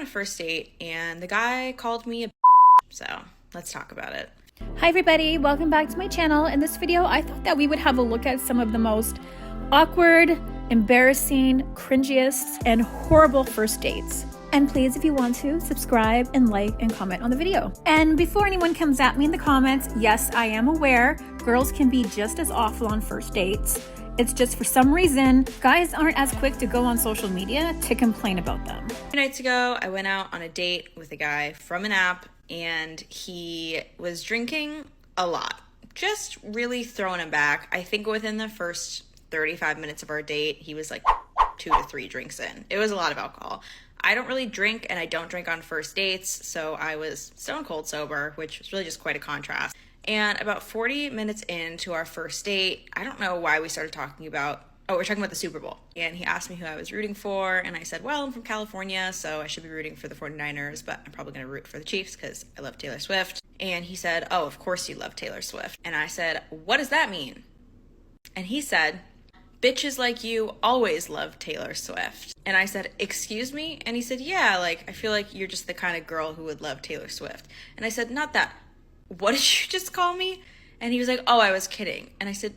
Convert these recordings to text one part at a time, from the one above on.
on a first date and the guy called me a so let's talk about it. Hi everybody, welcome back to my channel. In this video, I thought that we would have a look at some of the most awkward, embarrassing, cringiest, and horrible first dates. And please, if you want to, subscribe and like and comment on the video. And before anyone comes at me in the comments, yes, I am aware girls can be just as awful on first dates. It's just for some reason, guys aren't as quick to go on social media to complain about them. 2 nights ago, I went out on a date with a guy from an app and he was drinking a lot. Just really throwing him back. I think within the first 35 minutes of our date, he was like 2 to 3 drinks in. It was a lot of alcohol. I don't really drink and I don't drink on first dates, so I was stone cold sober, which was really just quite a contrast. And about 40 minutes into our first date, I don't know why we started talking about, we're talking about the Super Bowl. And he asked me who I was rooting for, and I said, well, I'm from California, so I should be rooting for the 49ers, but I'm probably going to root for the Chiefs because I love Taylor Swift. And he said, oh, of course you love Taylor Swift. And I said, what does that mean? And he said, bitches like you always love Taylor Swift. And I said, excuse me? And he said, yeah, like, I feel like you're just the kind of girl who would love Taylor Swift. And I said, not that. What did you just call me? And he was like, oh, I was kidding. And I said,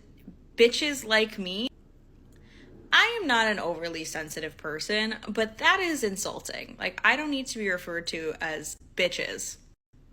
bitches like me? I am not an overly sensitive person, but that is insulting. Like, I don't need to be referred to as bitches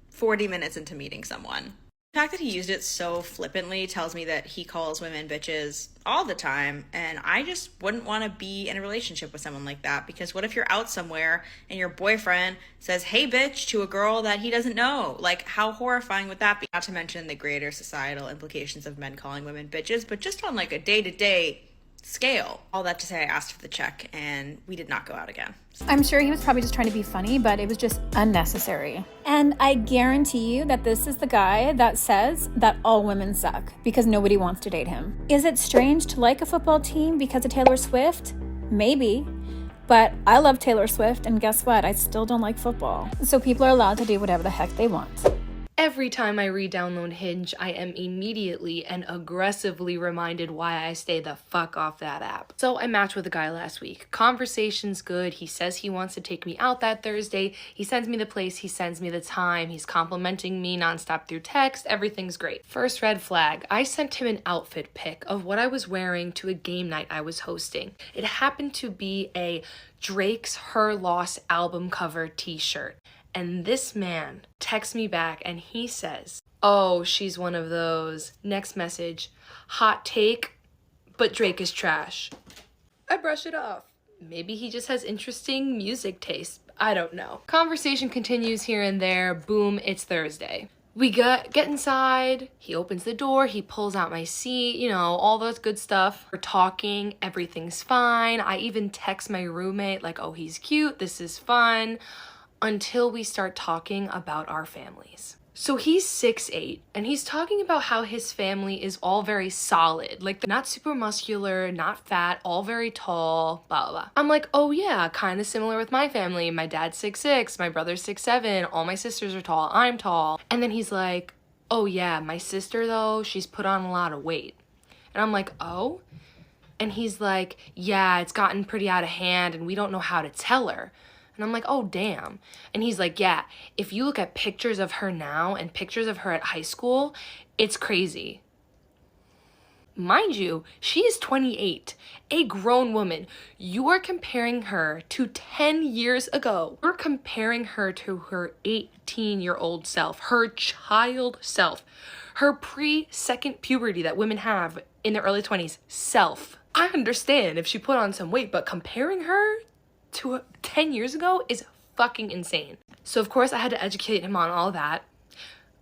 40 minutes into meeting someone. The fact that he used it so flippantly tells me that he calls women bitches all the time, and I just wouldn't want to be in a relationship with someone like that, because what if you're out somewhere and your boyfriend says, hey bitch, to a girl that he doesn't know? Like, how horrifying would that be? Not to mention the greater societal implications of men calling women bitches, but just on like a day-to-day scale. All that to say, I asked for the check and we did not go out again. I'm sure he was probably just trying to be funny, but it was just unnecessary. And I guarantee you that this is the guy that says that all women suck because nobody wants to date him. Is it strange to like a football team because of Taylor Swift? Maybe. But I love Taylor Swift, and guess what? I still don't like football. So people are allowed to do whatever the heck they want. Every time I re-download Hinge, I am immediately and aggressively reminded why I stay the fuck off that app. So I matched with a guy last week. Conversation's good. He says he wants to take me out that Thursday. He sends me the place. He sends me the time. He's complimenting me nonstop through text. Everything's great. First red flag. I sent him an outfit pic of what I was wearing to a game night I was hosting. It happened to be a Drake's Her Loss album cover t-shirt. And this man texts me back and he says, oh, she's one of those. Next message, hot take, but Drake is trash. I brush it off. Maybe he just has interesting music taste. I don't know. Conversation continues here and there. Boom, it's Thursday. We get inside, he opens the door, he pulls out my seat, you know, all those good stuff. We're talking, everything's fine. I even text my roommate like, oh, he's cute, this is fun. Until we start talking about our families. So he's 6'8", and he's talking about how his family is all very solid, like not super muscular, not fat, all very tall, blah, blah, blah. I'm like, oh yeah, kind of similar with my family. My dad's 6'6", my brother's 6'7", all my sisters are tall, I'm tall. And then he's like, oh yeah, my sister though, she's put on a lot of weight. And I'm like, oh? And he's like, yeah, it's gotten pretty out of hand and we don't know how to tell her. And I'm like, oh, damn. And he's like, yeah, if you look at pictures of her now and pictures of her at high school, it's crazy. Mind you, she is 28, a grown woman. You are comparing her to 10 years ago. You're comparing her to her 18-year-old self, her child self, her pre-second puberty that women have in their early 20s self. I understand if she put on some weight, but comparing her to 10 years ago is fucking insane. So of course I had to educate him on all that.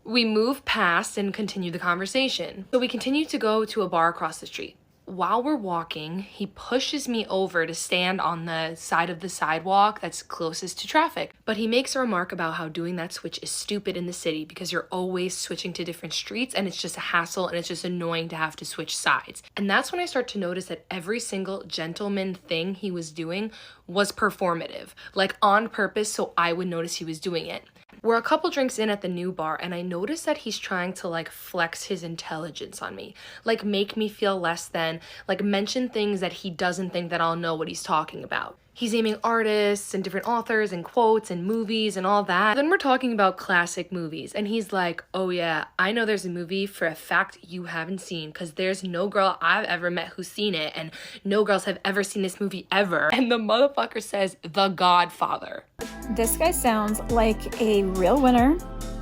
We move past and continue the conversation. So we continue to go to a bar across the street. While we're walking, he pushes me over to stand on the side of the sidewalk that's closest to traffic. But he makes a remark about how doing that switch is stupid in the city because you're always switching to different streets and it's just a hassle and it's just annoying to have to switch sides. And that's when I start to notice that every single gentleman thing he was doing was performative, like on purpose so I would notice he was doing it. We're a couple drinks in at the new bar and I notice that he's trying to like flex his intelligence on me, like make me feel less than, like mention things that he doesn't think that I'll know what he's talking about. He's naming artists and different authors and quotes and movies and all that. Then we're talking about classic movies. And he's like, oh yeah, I know there's a movie for a fact you haven't seen because there's no girl I've ever met who's seen it. And no girls have ever seen this movie ever. And the motherfucker says The Godfather. This guy sounds like a real winner.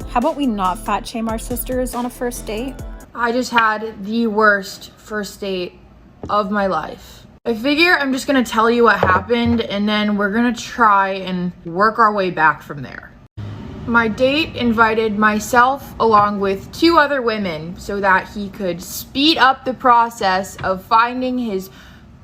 How about we not fat shame our sisters on a first date? I just had the worst first date of my life. I figure I'm just gonna tell you what happened and then we're gonna try and work our way back from there. My date invited myself along with 2 other women so that he could speed up the process of finding his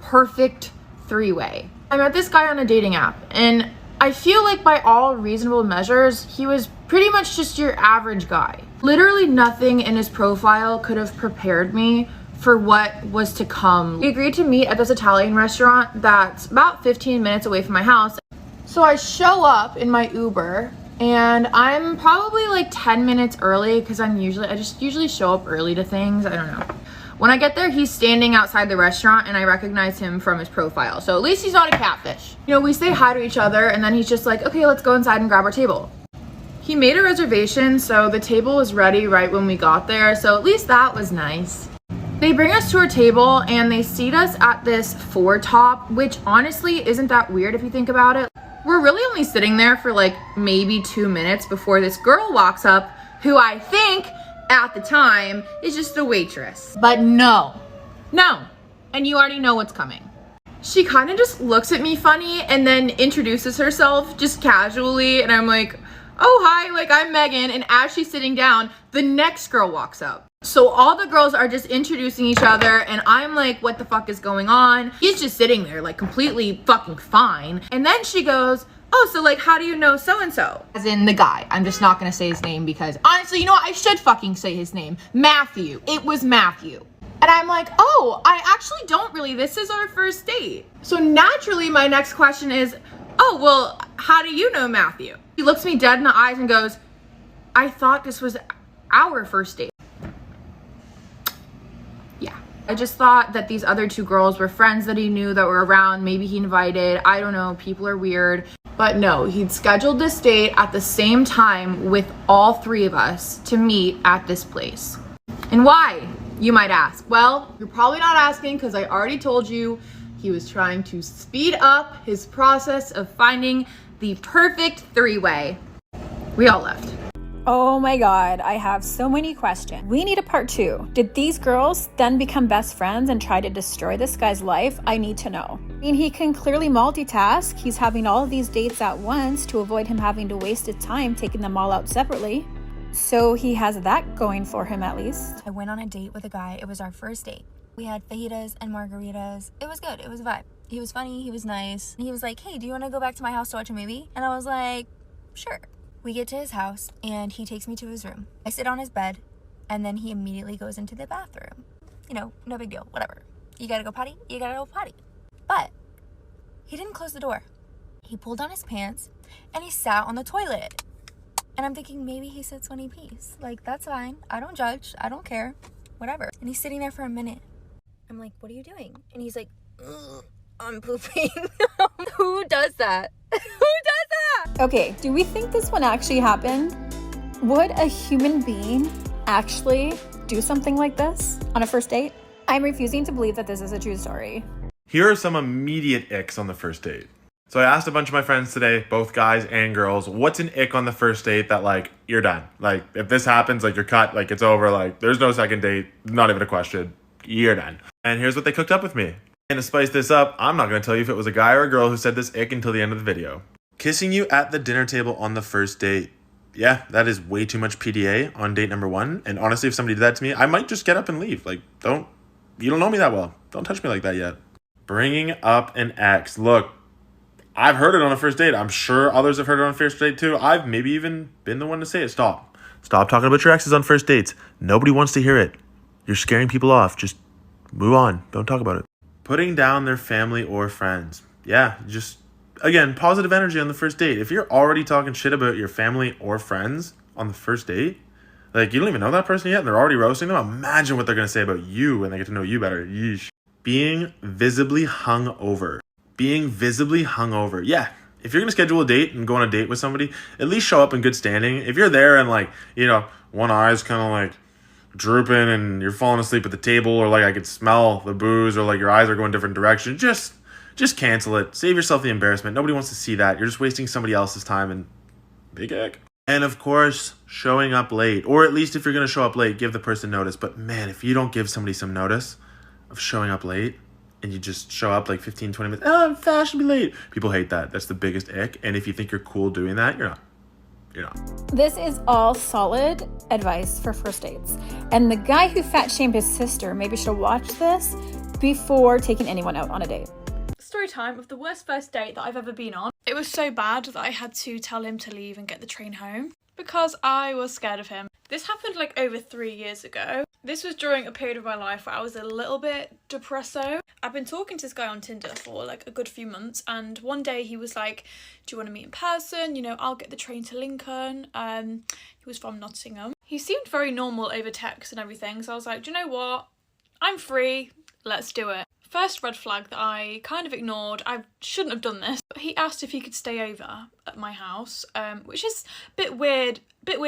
perfect 3-way. I met this guy on a dating app and I feel like by all reasonable measures, he was pretty much just your average guy. Literally nothing in his profile could have prepared me for what was to come. We agreed to meet at this Italian restaurant that's about 15 minutes away from my house. So I show up in my Uber and I'm probably like 10 minutes early because I just usually show up early to things. I don't know. When I get there, he's standing outside the restaurant and I recognize him from his profile. So at least he's not a catfish. You know, we say hi to each other and then he's just like, okay, let's go inside and grab our table. He made a reservation, so the table was ready right when we got there. So at least that was nice. They bring us to our table and they seat us at this 4-top, which honestly isn't that weird if you think about it. We're really only sitting there for like maybe 2 minutes before this girl walks up, who I think at the time is just a waitress. But no, and you already know what's coming. She kind of just looks at me funny and then introduces herself just casually and I'm like, oh hi, like I'm Megan, and as she's sitting down, the next girl walks up. So all the girls are just introducing each other and I'm like, what the fuck is going on? He's just sitting there like completely fucking fine. And then she goes, oh, so like, how do you know so-and-so? As in the guy. I'm just not gonna say his name because honestly, you know what? I should fucking say his name. Matthew. It was Matthew. And I'm like, oh, I actually don't really. This is our first date. So naturally, my next question is, oh, well, how do you know Matthew? He looks me dead in the eyes and goes, I thought this was our first date. Yeah. I just thought that these other 2 girls were friends that he knew that were around. Maybe he invited. I don't know. People are weird. But no, he'd scheduled this date at the same time with all 3 of us to meet at this place. And why, you might ask? Well, you're probably not asking because I already told you he was trying to speed up his process of finding the perfect 3-way. We all left. Oh my God, I have so many questions. We need a part 2. Did these girls then become best friends and try to destroy this guy's life? I need to know. I mean, he can clearly multitask. He's having all of these dates at once to avoid him having to waste his time taking them all out separately. So he has that going for him at least. I went on a date with a guy. It was our first date. We had fajitas and margaritas. It was good. It was a vibe. He was funny. He was nice. He was like, hey, do you want to go back to my house to watch a movie? And I was like, sure. We get to his house and he takes me to his room. I sit on his bed and then he immediately goes into the bathroom. You know, no big deal, whatever. You gotta go potty, you gotta go potty. But he didn't close the door. He pulled down his pants and he sat on the toilet. And I'm thinking maybe he sits when he pees. Like, that's fine. I don't judge. I don't care. Whatever. And he's sitting there for a minute. I'm like, what are you doing? And he's like, I'm pooping. Who does that? Who does that? Okay, do we think this one actually happened? Would a human being actually do something like this on a first date? I'm refusing to believe that this is a true story. Here are some immediate icks on the first date. So I asked a bunch of my friends today, both guys and girls, what's an ick on the first date that like, you're done? Like, if this happens, like you're cut, like it's over, like there's no second date, not even a question, you're done. And here's what they cooked up with me. And to spice this up, I'm not gonna tell you if it was a guy or a girl who said this ick until the end of the video. Kissing you at the dinner table on the first date. Yeah, that is way too much PDA on date number 1. And honestly, if somebody did that to me, I might just get up and leave. Like, you don't know me that well. Don't touch me like that yet. Bringing up an ex. Look, I've heard it on a first date. I'm sure others have heard it on a first date too. I've maybe even been the one to say it. Stop talking about your exes on first dates. Nobody wants to hear it. You're scaring people off. Just move on. Don't talk about it. Putting down their family or friends. Yeah, just, again, positive energy on the first date. If you're already talking shit about your family or friends on the first date, like you don't even know that person yet and they're already roasting them, imagine what they're going to say about you when they get to know you better. Yeesh. Being visibly hung over. being visibly hungover. Yeah, if you're going to schedule a date and go on a date with somebody, at least show up in good standing. If you're there and like, you know, one eye's kind of like drooping and you're falling asleep at the table, or like I could smell the booze, or like your eyes are going different directions, just cancel it. Save yourself the embarrassment. Nobody wants to see that. You're just wasting somebody else's time, and big egg. And of course, showing up late, or at least if you're going to show up late, give the person notice. But man, if you don't give somebody some notice of showing up late and you just show up like 15, 20 minutes, oh, I'm fashionably late. People hate that. That's the biggest ick. And if you think you're cool doing that, you're not. You're not. This is all solid advice for first dates. And the guy who fat shamed his sister maybe should watch this before taking anyone out on a date. Story time of the worst first date that I've ever been on. It was so bad that I had to tell him to leave and get the train home because I was scared of him. This happened like over 3 years ago. This was during a period of my life where I was a little bit depresso. I've been talking to this guy on Tinder for like a good few months, and one day he was like, do you want to meet in person? You know, I'll get the train to Lincoln. He was from Nottingham. He seemed very normal over text and everything, so I was like, do you know what? I'm free, let's do it. First red flag that I kind of ignored. I shouldn't have done this. But he asked if he could stay over at my house, which is a bit weird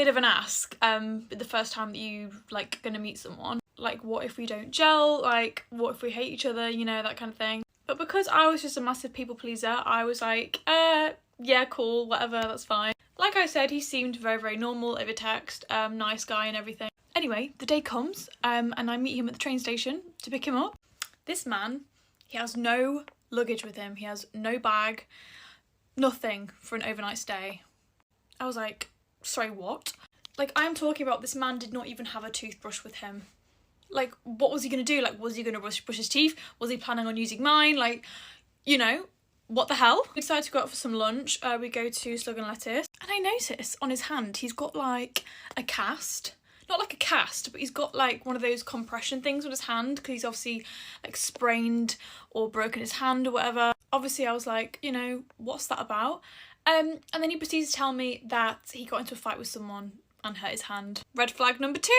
of an ask. The first time that you like gonna meet someone. Like, what if we don't gel? Like, what if we hate each other? You know, that kind of thing. But because I was just a massive people pleaser, I was like, yeah, cool, whatever, that's fine. Like I said, he seemed very, very normal over text, nice guy and everything. Anyway, the day comes, and I meet him at the train station to pick him up. This man, he has no luggage with him. He has no bag, nothing for an overnight stay. I was like, sorry, what? Like, I'm talking about this man did not even have a toothbrush with him. Like, what was he going to do? Like, was he going to brush his teeth? Was he planning on using mine? Like, you know, what the hell? We decided to go out for some lunch. We go to Slug and Lettuce. And I notice on his hand, he's got like a cast. Not like a cast, but he's got like one of those compression things on his hand because he's obviously like sprained or broken his hand or whatever. Obviously I was like, you know, what's that about? And then he proceeds to tell me that he got into a fight with someone and hurt his hand. Red flag number 2.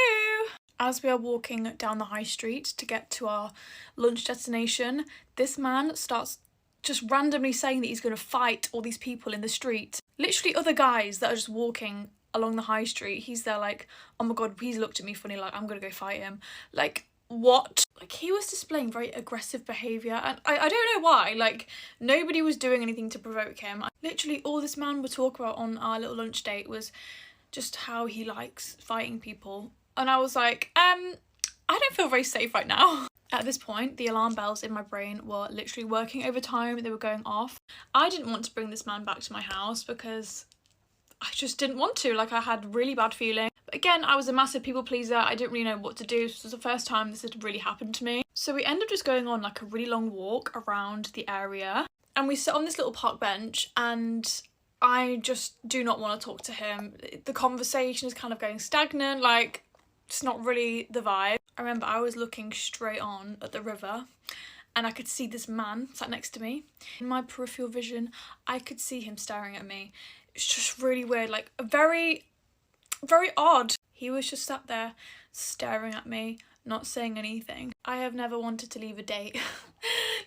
As we are walking down the high street to get to our lunch destination, this man starts just randomly saying that he's going to fight all these people in the street. Literally other guys that are just walking along the high street. He's there like, oh my god, he's looked at me funny, like I'm gonna go fight him. Like, what? Like, he was displaying very aggressive behaviour, and I don't know why. Like, nobody was doing anything to provoke him. Literally all this man would talk about on our little lunch date was just how he likes fighting people, and I was like, I don't feel very safe right now. At this point, the alarm bells in my brain were literally working overtime. They were going off. I didn't want to bring this man back to my house because I just didn't want to. Like, I had really bad feeling. But again, I was a massive people pleaser. I didn't really know what to do. This was the first time this had really happened to me. So we ended up just going on like a really long walk around the area. And we sit on this little park bench, and I just do not want to talk to him. The conversation is kind of going stagnant. Like, it's not really the vibe. I remember I was looking straight on at the river, and I could see this man sat next to me. In my peripheral vision, I could see him staring at me. It's just really weird, like very, very odd. He was just sat there staring at me, not saying anything. I have never wanted to leave a date.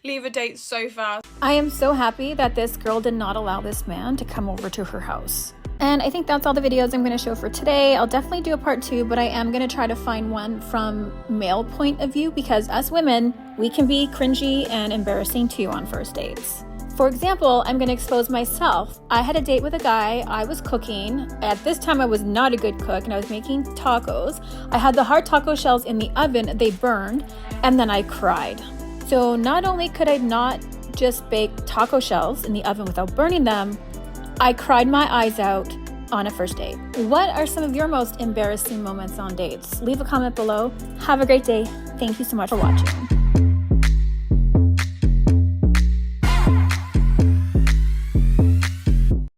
Leave a date so fast. I am so happy that this girl did not allow this man to come over to her house. And I think that's all the videos I'm going to show for today. I'll definitely do a part 2, but I am going to try to find one from male point of view, because as women, we can be cringy and embarrassing too on first dates. For example, I'm going to expose myself. I had a date with a guy. I was cooking. At this time, I was not a good cook, and I was making tacos. I had the hard taco shells in the oven. They burned, and then I cried. So not only could I not just bake taco shells in the oven without burning them, I cried my eyes out on a first date. What are some of your most embarrassing moments on dates? Leave a comment below. Have a great day. Thank you so much for watching.